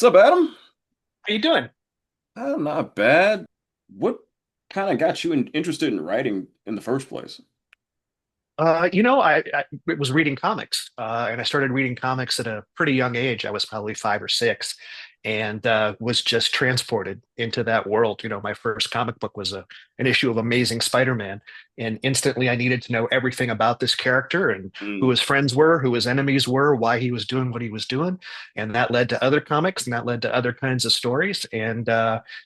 What's up, Adam? How you doing? Not bad. What kind of got you interested in writing in the first place? I was reading comics, and I started reading comics at a pretty young age. I was probably 5 or 6, and was just transported into that world. My first comic book was an issue of Amazing Spider-Man, and instantly I needed to know everything about this character and who Mm, his friends were, who his enemies were, why he was doing what he was doing, and that led to other comics, and that led to other kinds of stories. And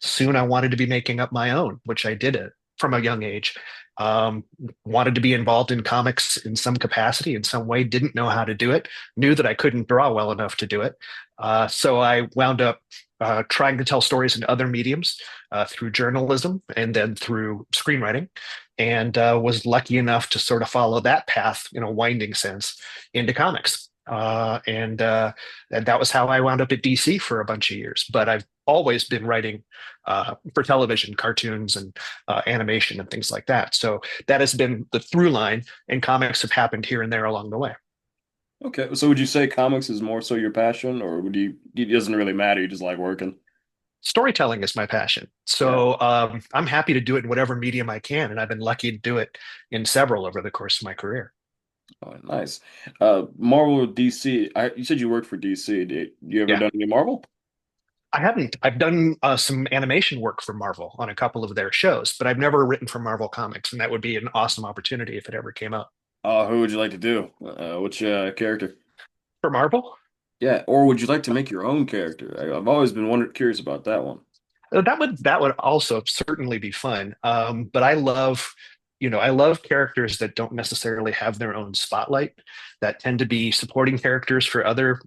soon I wanted to be making up my own, which I did it from a young age. Um, Wanted to be involved in comics in some capacity, in some way, didn't know how to do it, knew that I couldn't draw well enough to do it. So I wound up trying to tell stories in other mediums through journalism and then through screenwriting, and was lucky enough to sort of follow that path in a winding sense into comics. And that was how I wound up at DC for a bunch of years. But I've always been writing for television, cartoons, and animation and things like that. So that has been the through line, and comics have happened here and there along the way. okay, so would you say comics is more so your passion, or would it doesn't really matter, you just like working? Storytelling is my passion. Yeah. So I'm happy to do it in whatever medium I can. And I've been lucky to do it in several over the course of my career. Oh, nice. Marvel or DC, you said you worked for DC. Did you ever Yeah. done any Marvel? I haven't. I've done some animation work for Marvel on a couple of their shows, but I've never written for Marvel Comics. And that would be an awesome opportunity if it ever came up. Who would you like to do? Which character? For Marvel, Yeah, or would you like to make your own character? I've always been curious about that one. that would also certainly be fun. But I love characters that don't necessarily have their own spotlight, that tend to be supporting characters for other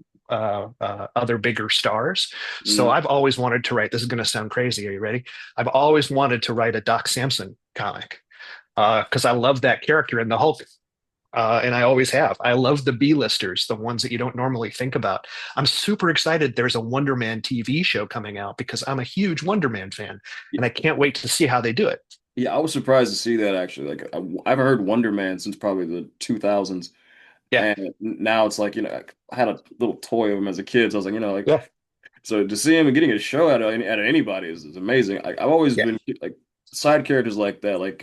bigger stars. So Mm, I've always wanted to write. This is going to sound crazy. Are you ready? I've always wanted to write a Doc Samson comic because I love that character in the Hulk. And I always have. I love the B-listers, the ones that you don't normally think about. I'm super excited there's a Wonder Man TV show coming out because I'm a huge Wonder Man fan, yeah, and I can't wait to see how they do it. yeah, I was surprised to see that actually. Like I've heard Wonder Man since probably the 2000s. Yeah, And now it's like, I had a little toy of him as a kid. So I was like, yeah, so to see him and getting a show out of anybody is amazing. I've always yeah. been like side characters like that. Like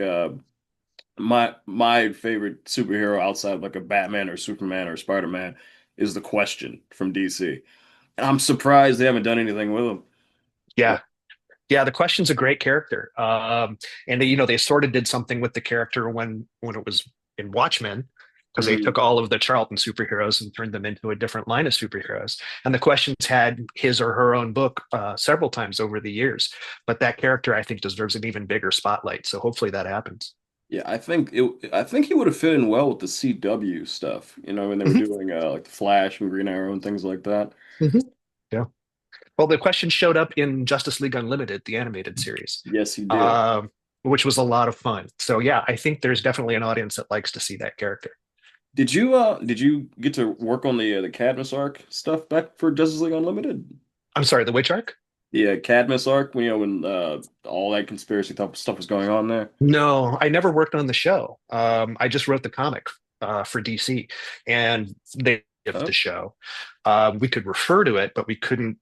my favorite superhero outside of like a Batman or Superman or Spider-Man is the Question from DC. And I'm surprised they haven't done anything with him. Yeah. Yeah, the Question's a great character. And they sort of did something with the character when it was in Watchmen, because they Mm, took all of the Charlton superheroes and turned them into a different line of superheroes. And the Question's had his or her own book several times over the years. But that character, I think, deserves an even bigger spotlight. So hopefully that happens. yeah, I think he would have fit in well with the CW stuff, when they were Mhm, doing like the Flash and Green Arrow and things like that. mhm. Yeah. Well, the Question showed up in Justice League Unlimited, the animated series, Yes, he did. um, which was a lot of fun. So yeah, I think there's definitely an audience that likes to see that character. Did you get to work on the Cadmus arc stuff back for Justice League Unlimited? I'm sorry, the Witch Arc? Yeah, Cadmus arc when all that conspiracy stuff was going on there. No, I never worked on the show. I just wrote the comic for DC, and they of the Oh, show. We could refer to it, but we couldn't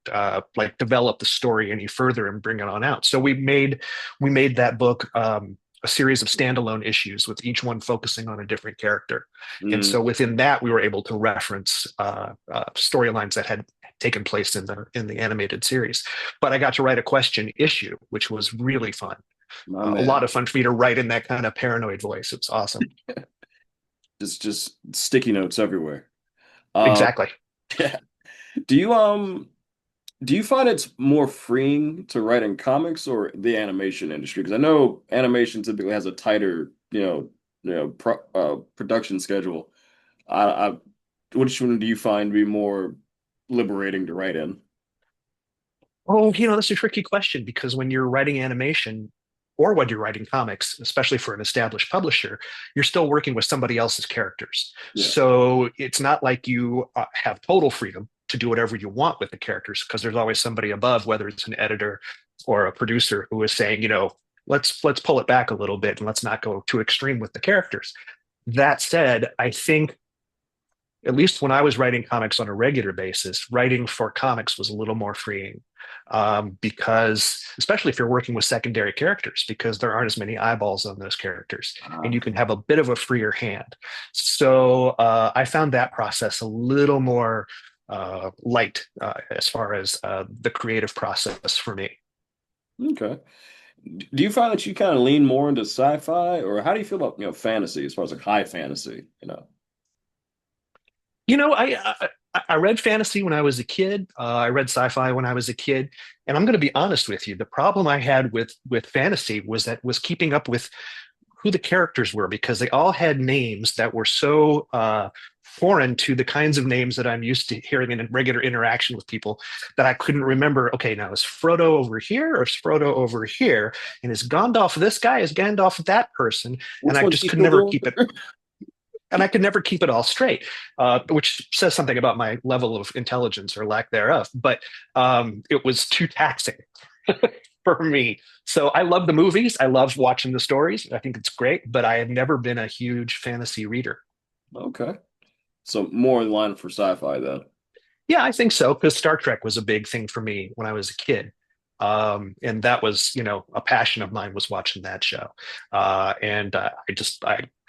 like develop the story any further and bring it on out. So we made that book a series of standalone issues with each one focusing on a different character. And mm, so within that, we were able to reference storylines that had taken place in the animated series. But I got to write a question issue, which was really fun. my A lot man. of fun for me to write in that kind of paranoid voice. It's awesome. Just sticky notes everywhere. Um, Exactly. yeah. Do you do you find it's more freeing to write in comics or the animation industry? Because I know animation typically has a tighter, production schedule. I which one do you find to be more liberating to write in? Oh, that's a tricky question because when you're writing animation or when you're writing comics, especially for an established publisher, you're still working with somebody else's characters. Yeah. So it's not like you have total freedom to do whatever you want with the characters because there's always somebody above, whether it's an editor or a producer who is saying, let's pull it back a little bit and let's not go too extreme with the characters. That said, I think at least when I was writing comics on a regular basis, writing for comics was a little more freeing, because, especially if you're working with secondary characters, because there aren't as many eyeballs on those characters, and you can have a bit of a freer hand. So I found that process a little more light, as far as the creative process for me. Okay. Do you find that you kind of lean more into sci-fi, or how do you feel about, fantasy as far as like high fantasy, You know, I read fantasy when I was a kid. I read sci-fi when I was a kid, and I'm going to be honest with you. The problem I had with fantasy was keeping up with who the characters were, because they all had names that were so foreign to the kinds of names that I'm used to hearing in regular interaction with people, that I couldn't remember. Okay, now is Frodo over here or is Frodo over here? And is Gandalf this guy? Is Gandalf that person? And Which I one's just he could still never doing? keep it all straight, which says something about my level of intelligence or lack thereof. But it was too taxing for me. So I love the movies. I love watching the stories. I think it's great, but I have never been a huge fantasy reader. Okay. So more in line for sci-fi then. Yeah, I think so, because Star Trek was a big thing for me when I was a kid. And that was, a passion of mine was watching that show. And I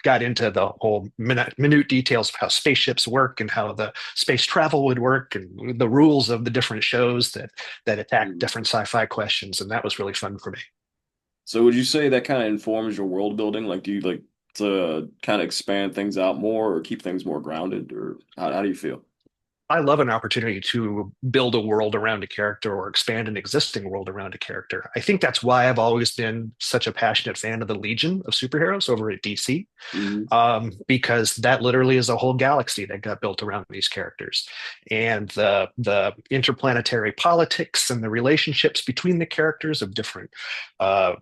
got into the whole minute details of how spaceships work and how the space travel would work and the rules of the different shows that attack Mhm. different sci-fi questions. And that was really fun for me. So would you say that kind of informs your world building? Like, do you like to kind of expand things out more or keep things more grounded, or how do you feel? I love an opportunity to build a world around a character or expand an existing world around a character. I think that's why I've always been such a passionate fan of the Legion of superheroes over at DC, Hmm. because that literally is a whole galaxy that got built around these characters, and the interplanetary politics and the relationships between the characters of different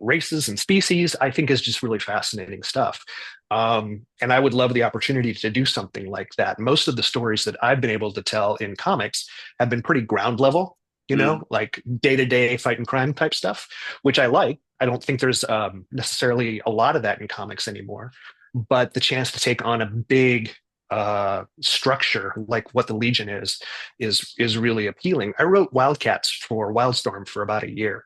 races and species, I think is just really fascinating stuff. And I would love the opportunity to do something like that. Most of the stories that I've been able to tell in comics have been pretty ground level, Hmm. like day to day fight and crime type stuff, which I like. I don't think there's necessarily a lot of that in comics anymore, but the chance to take on a big structure like what the Legion is really appealing. I wrote Wildcats for Wildstorm for about a year,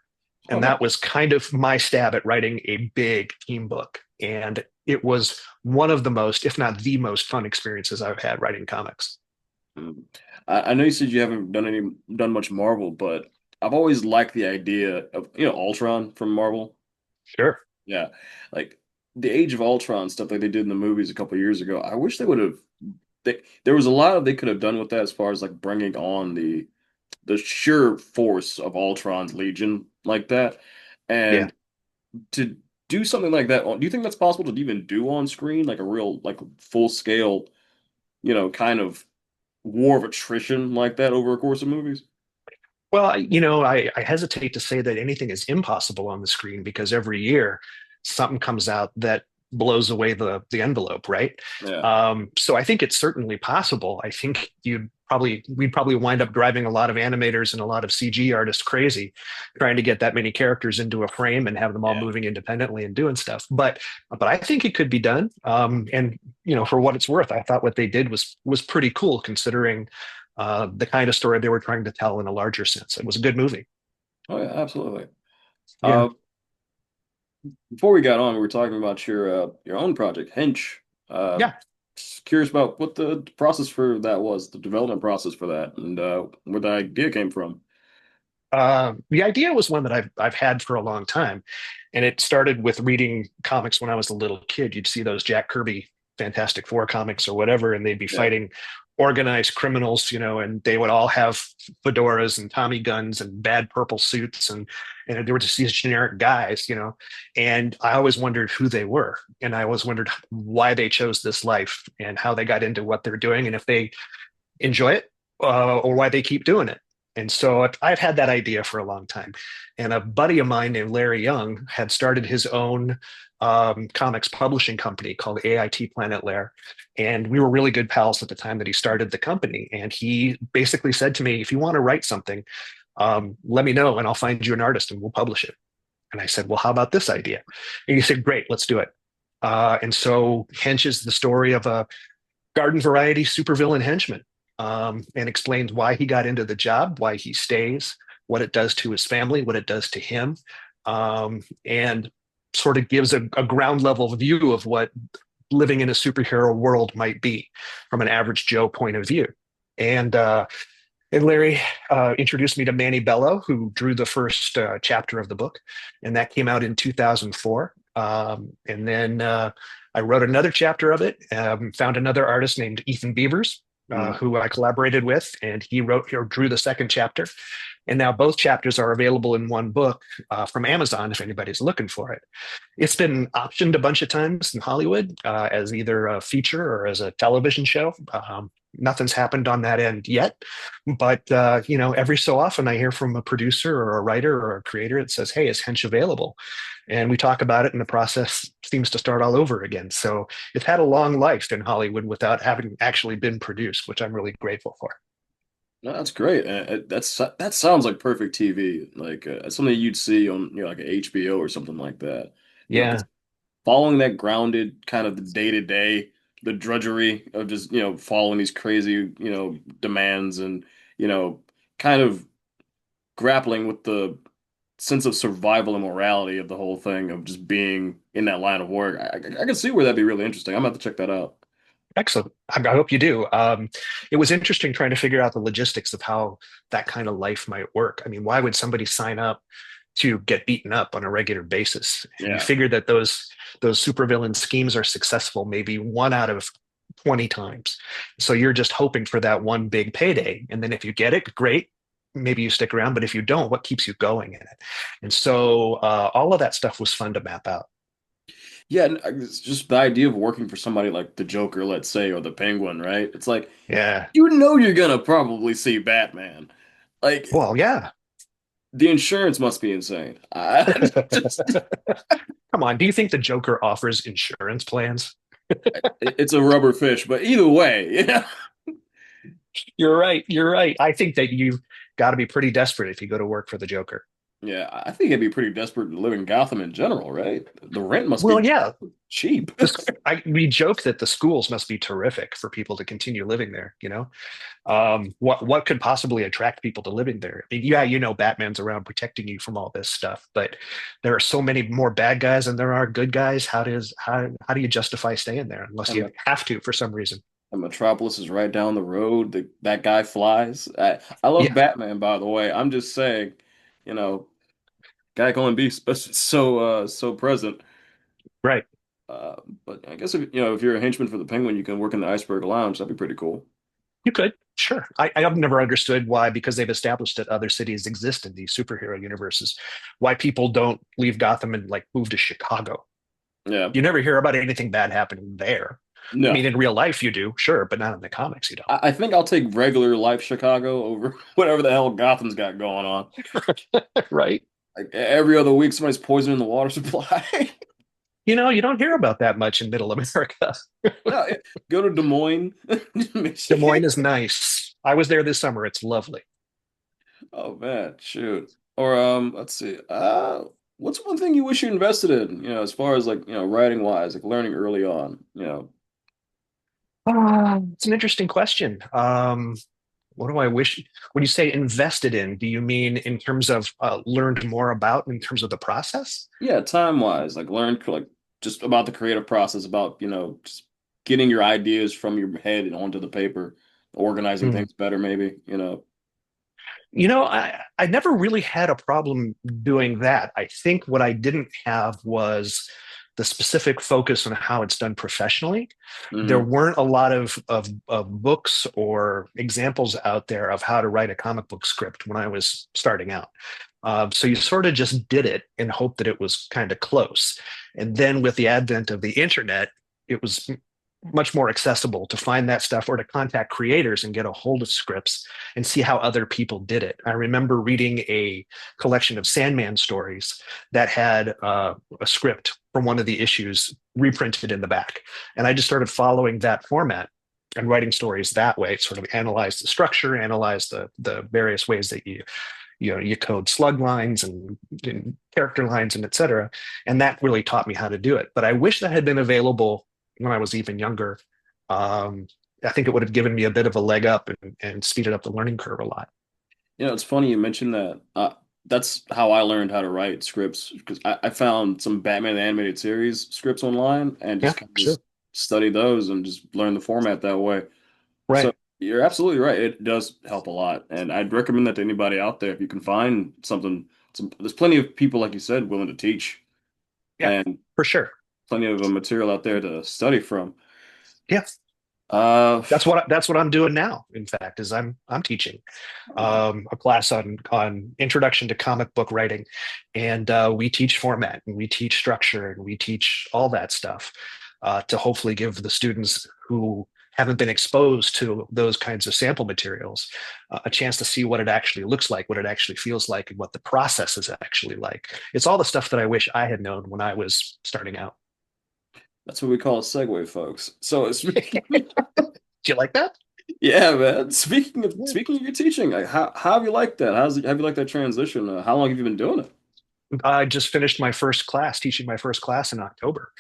Oh, and no. that was kind of my stab at writing a big team book. And it was one of the most, if not the most fun experiences I've had writing comics. Mm. I know you said you haven't done much Marvel, but I've always liked the idea of, Ultron from Marvel. Sure. Yeah. Like the Age of Ultron stuff like they did in the movies a couple years ago. I wish they would have there was a lot of they could have done with that as far as like bringing on the sheer force of Ultron's Legion like that. Yeah. And to do something like that, do you think that's possible to even do on screen, like a real, like full scale, kind of war of attrition like that over a course of movies? Well, I hesitate to say that anything is impossible on the screen, because every year something comes out that blows away the envelope, right? Yeah, So I think it's certainly possible. I think we'd probably wind up driving a lot of animators and a lot of CG artists crazy trying to get that many characters into a frame and have them all yeah. moving independently and doing stuff. But I think it could be done. And for what it's worth, I thought what they did was pretty cool, considering the kind of story they were trying to tell in a larger sense. It was a good movie. Oh yeah, absolutely. Yeah. Uh, Before we got on, we were talking about your own project, Hench. Uh, Yeah. just curious about what the process for that was, the development process for that, and where the idea came from. The idea was one that I've had for a long time, and it started with reading comics when I was a little kid. You'd see those Jack Kirby Fantastic Four comics or whatever, and they'd be Yeah, fighting organized criminals, and they would all have fedoras and Tommy guns and bad purple suits, and they were just these generic guys, And I always wondered who they were, and I always wondered why they chose this life and how they got into what they're doing, and if they enjoy it, or why they keep doing it. And so I've had that idea for a long time. And a buddy of mine named Larry Young had started his own comics publishing company called AIT Planet Lair. And we were really good pals at the time that he started the company. And he basically said to me, if you want to write something, let me know and I'll find you an artist and we'll publish it. And I said, well, how about this idea? And he said, great, let's do it. And so Hench is the story of a garden variety supervillain henchman, and explains why he got into the job, why he stays, what it does to his family, what it does to him, and sort of gives a ground level view of what living in a superhero world might be from an average Joe point of view. And Larry introduced me to Manny Bello, who drew the first chapter of the book, and that came out in 2004. And then I wrote another chapter of it, found another artist named Ethan Beavers, Mm. who I collaborated with, and he wrote or drew the second chapter. And now both chapters are available in one book from Amazon if anybody's looking for it. It's been optioned a bunch of times in Hollywood as either a feature or as a television show. Nothing's happened on that end yet, but every so often I hear from a producer or a writer or a creator that says, "Hey, is Hench available?" And we talk about it, and the process seems to start all over again. So it's had a long life in Hollywood without having actually been produced, which I'm really grateful for. No, that's great. That sounds like perfect TV, like something you'd see on like a HBO or something like that. 'Cause Yeah, following that grounded kind of the day to day, the drudgery of just following these crazy demands and you know kind of grappling with the sense of survival and morality of the whole thing of just being in that line of work. I can see where that'd be really interesting. I'm gonna have to check that out. excellent. I hope you do. It was interesting trying to figure out the logistics of how that kind of life might work. I mean, why would somebody sign up to get beaten up on a regular basis? And you Yeah. figure that those supervillain schemes are successful maybe one out of 20 times. So you're just hoping for that one big payday. And then if you get it, great. Maybe you stick around, but if you don't, what keeps you going in it? And so all of that stuff was fun to map out. Yeah, and it's just the idea of working for somebody like the Joker, let's say, or the Penguin, right? It's like Yeah. you're gonna probably see Batman. Like Well, yeah. the insurance must be insane. Just Come on. Do you think the Joker offers insurance plans? it's a rubber fish, but either way, You're right. You're right. I think that you've got to be pretty desperate if you go to work for the Joker. yeah, I think I'd be pretty desperate to live in Gotham in general, right? The rent must Well, be yeah. cheap. We joke that the schools must be terrific for people to continue living there. What could possibly attract people to living there? I mean, yeah, Batman's around protecting you from all this stuff, but there are so many more bad guys than there are good guys. How do you justify staying there unless And you have to for some reason? Metropolis is right down the road. That guy flies. I love Yeah, Batman, by the way. I'm just saying, you know, guy can only be so present. right. Uh, but I guess if you're a henchman for the Penguin, you can work in the Iceberg Lounge. That'd be pretty cool. You could, sure. I have never understood why, because they've established that other cities exist in these superhero universes, why people don't leave Gotham and like move to Chicago. Yeah. You never hear about anything bad happening there. I mean, No. in real life, you do, sure, but not in the comics, you I think I'll take regular life Chicago over whatever the hell Gotham's got going on. don't. Right? Like every other week, somebody's poisoning the water supply. You don't hear about that much in Middle America. No, go to Des Moines, Des Michigan. Moines is nice. I was there this summer. It's lovely. Oh man, shoot. Or let's see. What's one thing you wish you invested in? As far as like writing wise, like learning early on. It's an interesting question. What do I wish? When you say invested in, do you mean in terms of learned more about in terms of the process? Yeah, time wise, like learn like just about the creative process, about just getting your ideas from your head and onto the paper, organizing Hmm. things better, maybe. I never really had a problem doing that. I think what I didn't have was the specific focus on how it's done professionally. There Hmm. weren't a lot of books or examples out there of how to write a comic book script when I was starting out. So you sort of just did it and hoped that it was kind of close. And then with the advent of the internet, it was much more accessible to find that stuff or to contact creators and get a hold of scripts and see how other people did it. I remember reading a collection of Sandman stories that had a script from one of the issues reprinted in the back. And I just started following that format and writing stories that way, sort of analyze the structure, analyze the various ways that you you code slug lines and character lines and etc. And that really taught me how to do it. But I wish that had been available when I was even younger. Um, I think it would have given me a bit of a leg up and speeded up the learning curve a lot. It's funny you mentioned that. That's how I learned how to write scripts because I found some Batman the animated series scripts online and Yeah, just kind of sure. just study those and just learn the format that way. So Right. you're absolutely right. It does help a lot, and I'd recommend that to anybody out there if you can find something. There's plenty of people, like you said, willing to teach, Yeah, and for sure. plenty of material out there to study from. Yeah. Uh, That's what I'm doing now. In fact, is I'm teaching a class on introduction to comic book writing, and we teach format and we teach structure and we teach all that stuff to hopefully give the students who haven't been exposed to those kinds of sample materials a chance to see what it actually looks like, what it actually feels like, and what the process is actually like. It's all the stuff that I wish I had known when I was starting out. that's what we call a segue, folks. So speaking, Do you like that? yeah, man. Speaking of Yeah. speaking of your teaching, like, how have you liked that? Have you liked that transition? How long have you been doing it? I just finished my first class, teaching my first class in October.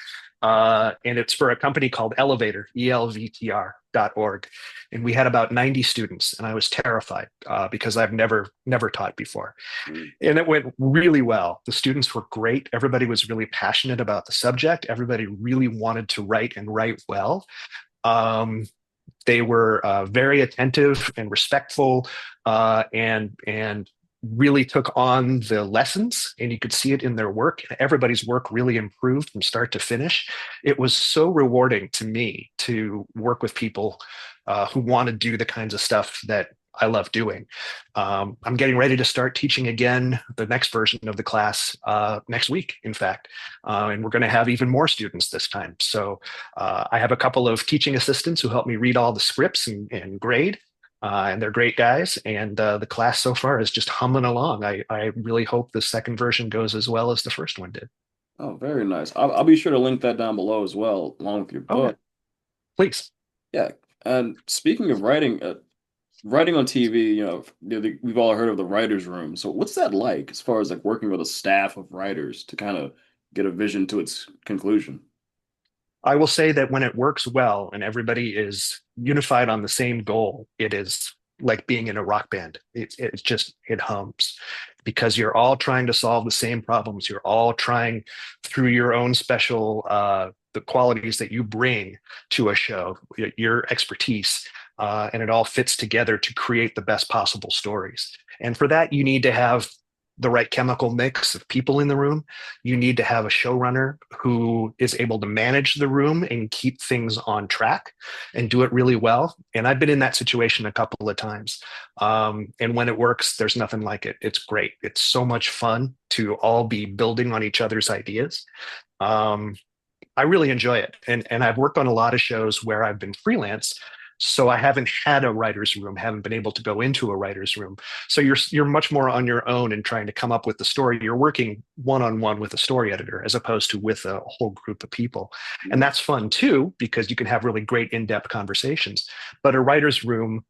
And it's for a company called Elevator, elvtr.org. And we had about 90 students, and I was terrified because I've never taught before. Mm. And it went really well. The students were great. Everybody was really passionate about the subject. Everybody really wanted to write and write well. Um, they were very attentive and respectful, and really took on the lessons, and you could see it in their work. Everybody's work really improved from start to finish. It was so rewarding to me to work with people who want to do the kinds of stuff that I love doing. I'm getting ready to start teaching again the next version of the class next week, in fact, and we're going to have even more students this time. So I have a couple of teaching assistants who help me read all the scripts and grade, and they're great guys. And the class so far is just humming along. I really hope the second version goes as well as the first one did. Oh, very nice. I'll be sure to link that down below as well, along with your Oh, yeah, book. please. Yeah. And speaking of writing, writing on TV, we've all heard of the writer's room. So what's that like as far as like working with a staff of writers to kind of get a vision to its conclusion? I will say that when it works well and everybody is unified on the same goal, it is like being in a rock band. It's just, it hums because you're all trying to solve the same problems. You're all trying through your own special, the qualities that you bring to a show, your expertise, and it all fits together to create the best possible stories. And for that, you need to have the right chemical mix of people in the room. You need to have a showrunner who is able to manage the room and keep things on track and do it really well. And I've been in that situation a couple of times. And when it works, there's nothing like it. It's great. It's so much fun to all be building on each other's ideas. Um, I really enjoy it. And I've worked on a lot of shows where I've been freelance. So I haven't had a writer's room, haven't been able to go into a writer's room. So you're much more on your own and trying to come up with the story. You're working one-on-one with a story editor as opposed to with a whole group of people. And that's fun too, because you can have really great in-depth conversations. But a writer's room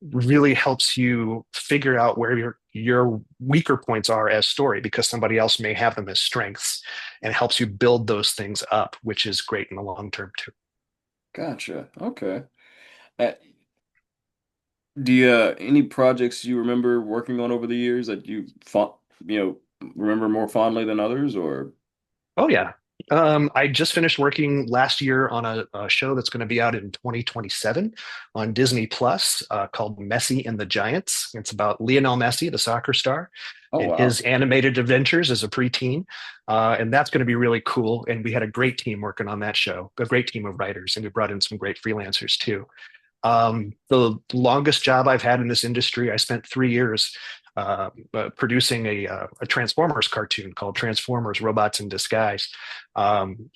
really helps you figure out where your weaker points are as story because somebody else may have them as strengths and helps you build those things up, which is great in the long term too. Gotcha. Okay. Uh, do you any projects you remember working on over the years that remember more fondly than others, or? Oh yeah. I just finished working last year on a show that's going to be out in 2027 on Disney Plus called Messi and the Giants. It's about Lionel Messi, the soccer star, Oh and wow. his animated adventures as a preteen. And that's going to be really cool. And we had a great team working on that show, a great team of writers, and we brought in some great freelancers too. The longest job I've had in this industry, I spent 3 years producing a Transformers cartoon called Transformers Robots in Disguise. And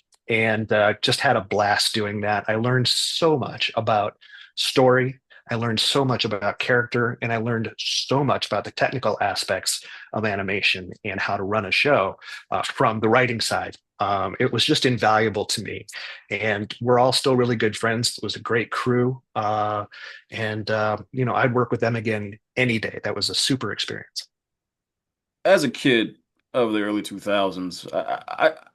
just had a blast doing that. I learned so much about story. I learned so much about character, and I learned so much about the technical aspects of animation and how to run a show from the writing side. It was just invaluable to me, and we're all still really good friends. It was a great crew, and I'd work with them again any day. That was a super experience. as a kid of the early 2000s,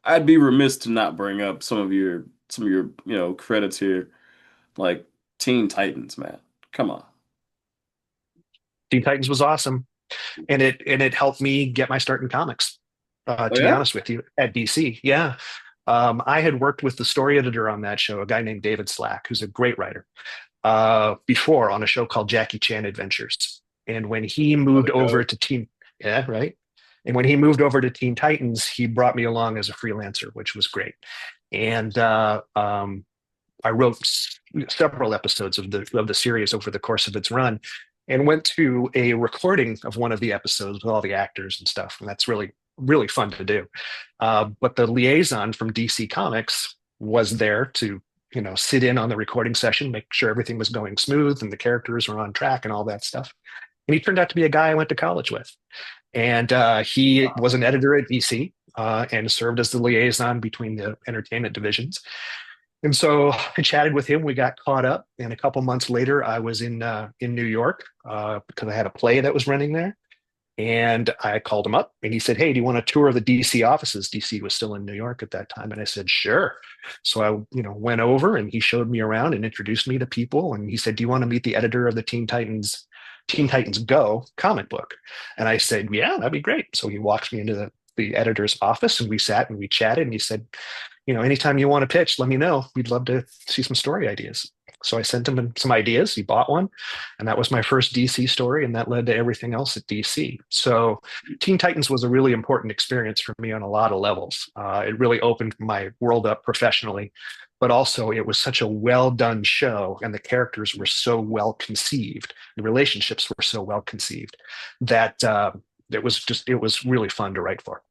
I'd be remiss to not bring up some of your credits here, like Teen Titans, man. Come on. Teen Titans was awesome, and it helped me get my start in comics. Oh To be yeah? honest with you, at DC, yeah. I had worked with the story editor on that show, a guy named David Slack, who's a great writer, before on a show called Jackie Chan Adventures. And when he What moved a over go. to Teen, yeah, right. And when he moved over to Teen Titans, he brought me along as a freelancer, which was great. And I wrote several episodes of the series over the course of its run, and went to a recording of one of the episodes with all the actors and stuff, and that's really fun to do. But the liaison from DC Comics was there to sit in on the recording session, make sure everything was going smooth and the characters were on track and all that stuff. And he turned out to be a guy I went to college with, and he was an editor at DC. And served as the liaison between the entertainment divisions. And so I chatted with him. We got caught up, and a couple months later, I was in New York because I had a play that was running there. And I called him up, and he said, "Hey, do you want a tour of the DC offices?" DC was still in New York at that time, and I said, "Sure." So I, went over, and he showed me around and introduced me to people. And he said, "Do you want to meet the editor of the Teen Titans Go comic book?" And I said, "Yeah, that'd be great." So he walked me into the editor's office, and we sat and we chatted. And he said, anytime you want to pitch, let me know. We'd love to see some story ideas. So I sent him some ideas. He bought one, and that was my first DC story, and that led to everything else at DC. So Teen Titans was a really important experience for me on a lot of levels. It really opened my world up professionally, but also it was such a well done show, and the characters were so well conceived, the relationships were so well conceived that it was really fun to write for.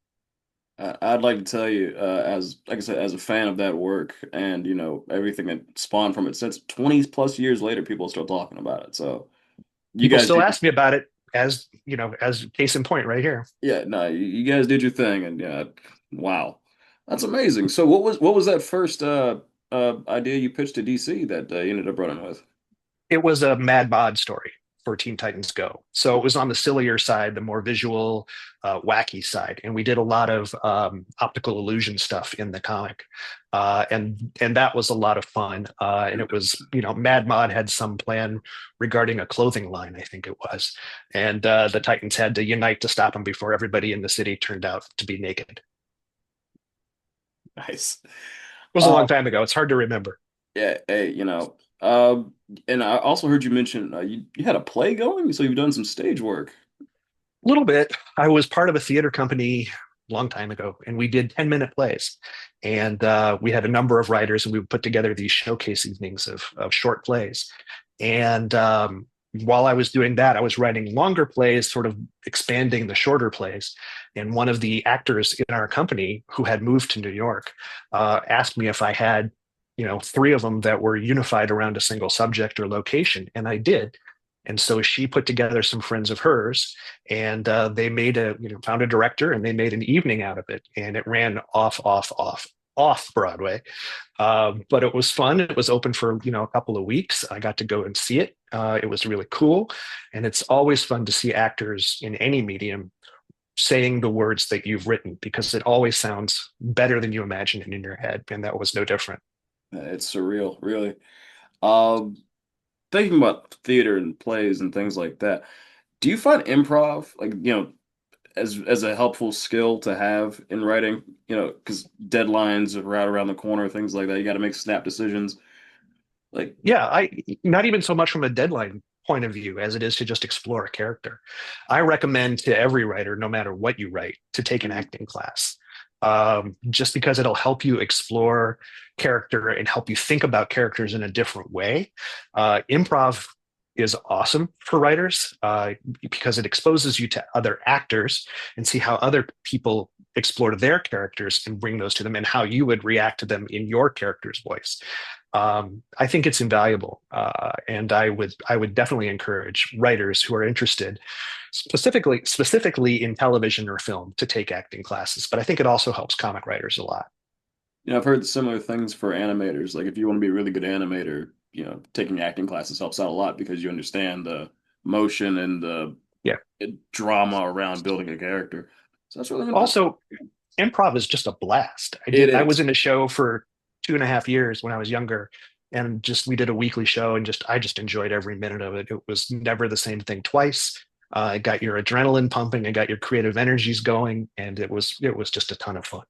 I'd like to tell you, as like I said, as a fan of that work and everything that spawned from it since 20 plus years later, people are still talking about it. So you People guys still did, ask me about it, as case in point right here. yeah, no, you guys did your thing, and yeah, wow, that's amazing. So what was that first idea you pitched to DC that you ended up running with? It was a Mad Bod story for Teen Titans Go. So it was on the sillier side, the more visual, wacky side, and we did a lot of optical illusion stuff in the comic, and that was a lot of fun. And it was, Mad Mod had some plan regarding a clothing line, I think it was, and the Titans had to unite to stop him before everybody in the city turned out to be naked. It Nice. was a long Uh, time ago. It's hard to remember. yeah, hey, and I also heard you mention you had a play going, so you've done some stage work. A little bit. I was part of a theater company a long time ago, and we did 10-minute plays. And we had a number of writers, and we would put together these showcase evenings of short plays. And while I was doing that, I was writing longer plays, sort of expanding the shorter plays. And one of the actors in our company who had moved to New York asked me if I had, three of them that were unified around a single subject or location. And I did. And so she put together some friends of hers, and they found a director, and they made an evening out of it, and it ran off Broadway. But it was fun. It was open for a couple of weeks. I got to go and see it. It was really cool, and it's always fun to see actors in any medium saying the words that you've written, because it always sounds better than you imagine it in your head, and that was no different. It's surreal, really. Um, Thinking about theater and plays and things like that, do you find improv like as a helpful skill to have in writing? Because deadlines are right around the corner, things like that. You got to make snap decisions. Like, Yeah, I not even so much from a deadline point of view as it is to just explore a character. I recommend to every writer, no matter what you write, to take an mm, acting class. Just because it'll help you explore character and help you think about characters in a different way. Improv is awesome for writers because it exposes you to other actors and see how other people explore their characters and bring those to them, and how you would react to them in your character's voice. I think it's invaluable, and I would definitely encourage writers who are interested, specifically in television or film, to take acting classes. But I think it also helps comic writers a lot. I've heard similar things for animators. Like, if you want to be a really good animator, taking acting classes helps out a lot because you understand the motion and the Yeah. drama around building a character. So that's really interesting. Also, improv is just a blast. It I was is. in a show for 2.5 years when I was younger, and just we did a weekly show, and just I just enjoyed every minute of it. It was never the same thing twice. It got your adrenaline pumping, it got your creative energies going, and it was just a ton of fun.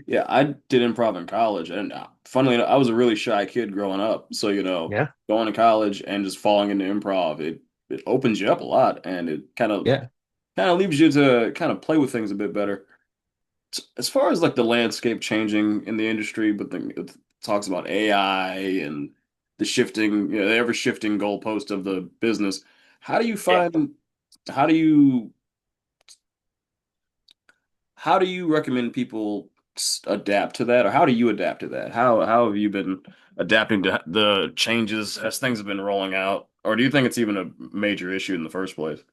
Yeah, I did improv in college, and funnily enough, I was a really shy kid growing up. So, Yeah, going to college and just falling into improv, it opens you up a lot, and it yeah, kind of leaves you to kind of play with things a bit better. As far as like the landscape changing in the industry, but then it talks about AI and the shifting, the ever shifting goalpost of the business. How do you yeah. find, how do you How do you recommend people adapt to that, or how do you adapt to that? How have you been adapting to the changes as things have been rolling out, or do you think it's even a major issue in the first place?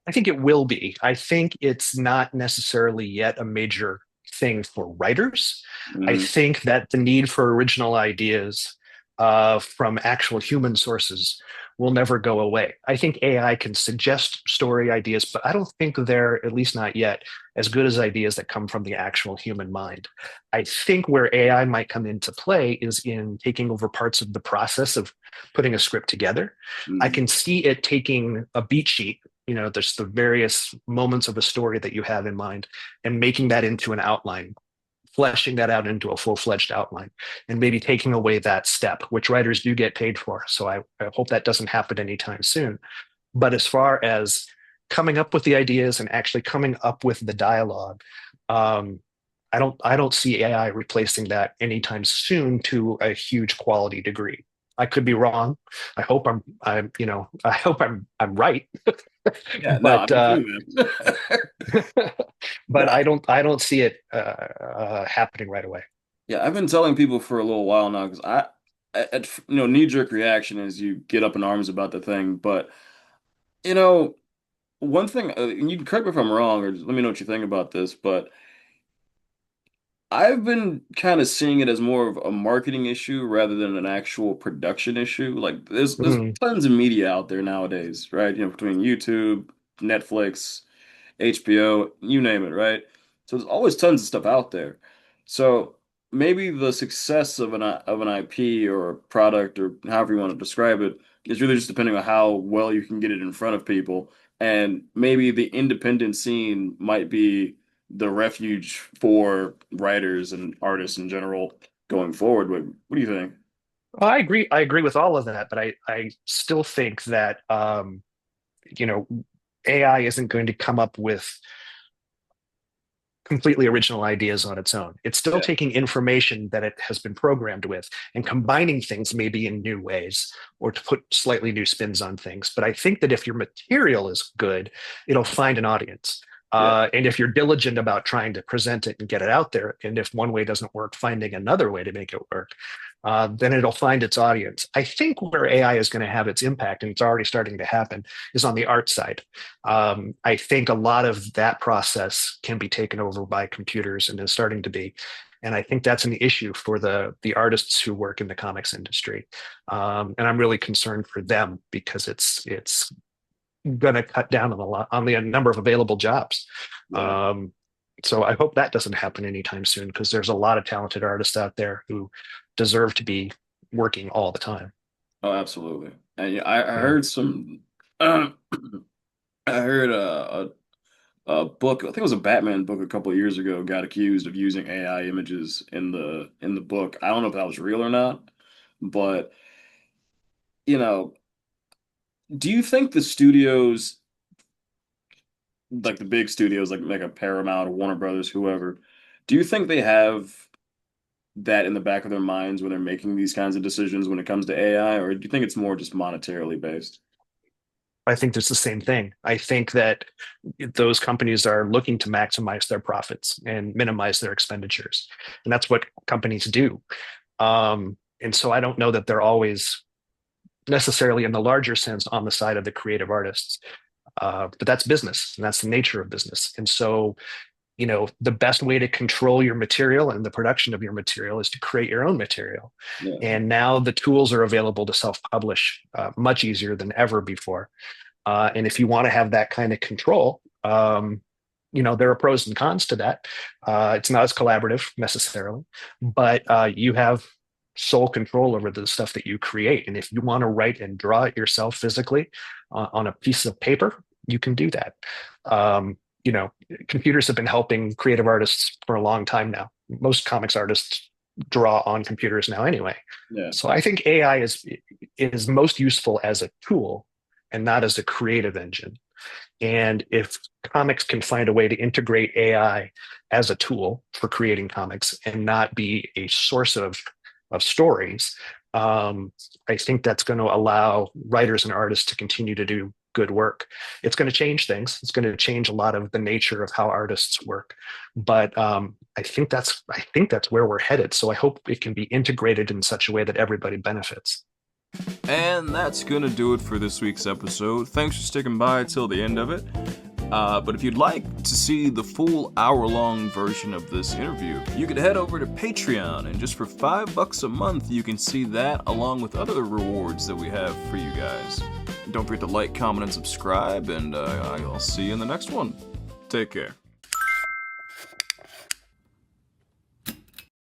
I think it will be. I think it's not necessarily yet a major thing for writers. I Mm, think that the need for original ideas from actual human sources will never go away. I think AI can suggest story ideas, but I don't think they're, at least not yet, as good as ideas that come from the actual human mind. I think where AI might come into play is in taking over parts of the process of putting a script together. I mm, can see it taking a beat sheet, there's the various moments of a story that you have in mind, and making that into an outline, fleshing that out into a full-fledged outline, and maybe taking away that step, which writers do get paid for. So I hope that doesn't happen anytime soon. But as far as coming up with the ideas and actually coming up with the dialogue, um, I don't see AI replacing that anytime soon to a huge quality degree. I could be wrong. I hope I'm right. yeah, no, but I'm with uh, you, man. but No, I don't see it happening right away. yeah, I've been telling people for a little while now because knee-jerk reaction is you get up in arms about the thing, but you know, one thing, and you can correct me if I'm wrong, or just let me know what you think about this, but I've been kind of seeing it as more of a marketing issue rather than an actual production issue. Like there's Mhm. tons of media out there nowadays, right? Between YouTube, Netflix, HBO, you name it, right? So there's always tons of stuff out there. So maybe the success of an IP or a product or however you want to describe it is really just depending on how well you can get it in front of people. And maybe the independent scene might be the refuge for writers and artists in general going forward. What do you think? Well, I agree. I agree with all of that, but I still think that you know AI isn't going to come up with completely original ideas on its own. It's still Yeah, taking information that it has been programmed with and combining things maybe in new ways or to put slightly new spins on things. But I think that if your material is good, it'll find an audience. yeah, And if you're diligent about trying to present it and get it out there, and if one way doesn't work, finding another way to make it work, then it'll find its audience. I think where AI is going to have its impact, and it's already starting to happen, is on the art side. I think a lot of that process can be taken over by computers and is starting to be. And I think that's an issue for the artists who work in the comics industry. And I'm really concerned for them because it's going to cut down on the number of available jobs. yeah. Um, so I hope that doesn't happen anytime soon because there's a lot of talented artists out there who deserve to be working all the time. Oh, absolutely. And yeah, I Yeah. heard some. I heard a book. I think it was a Batman book a couple of years ago. Got accused of using AI images in the book. I don't know if that was real or not, but you know, do you think the studios, like the big studios, like a Paramount or Warner Brothers, whoever, do you think they have that in the back of their minds when they're making these kinds of decisions when it comes to AI, or do you think it's more just monetarily based? I think there's the same thing. I think that those companies are looking to maximize their profits and minimize their expenditures. And that's what companies do. And so I don't know that they're always necessarily, in the larger sense, on the side of the creative artists. But that's business, and that's the nature of business. And so, the best way to control your material and the production of your material is to create your own material. Yeah. And now the tools are available to self publish much easier than ever before. And if you want to have that kind of control, there are pros and cons to that. It's not as collaborative necessarily, but you have sole control over the stuff that you create. And if you want to write and draw it yourself physically on a piece of paper, you can do that. Um, you know, Computers have been helping creative artists for a long time now. Most comics artists draw on computers now anyway. Yeah. So I think AI is most useful as a tool and not as a creative engine. And if comics can find a way to integrate AI as a tool for creating comics and not be a source of stories, I think that's going to allow writers and artists to continue to do good work. It's going to change things. It's going to change a lot of the nature of how artists work. But I think that's where we're headed. So I hope it can be integrated in such a way that everybody benefits. And that's gonna do it for this week's episode. Thanks for sticking by till the end of it. But if you'd like to see the full hour-long version of this interview, you could head over to Patreon, and just for $5 a month, you can see that along with other rewards that we have for you guys. Don't forget to like, comment, and subscribe, and I'll see you in the next one. Take care.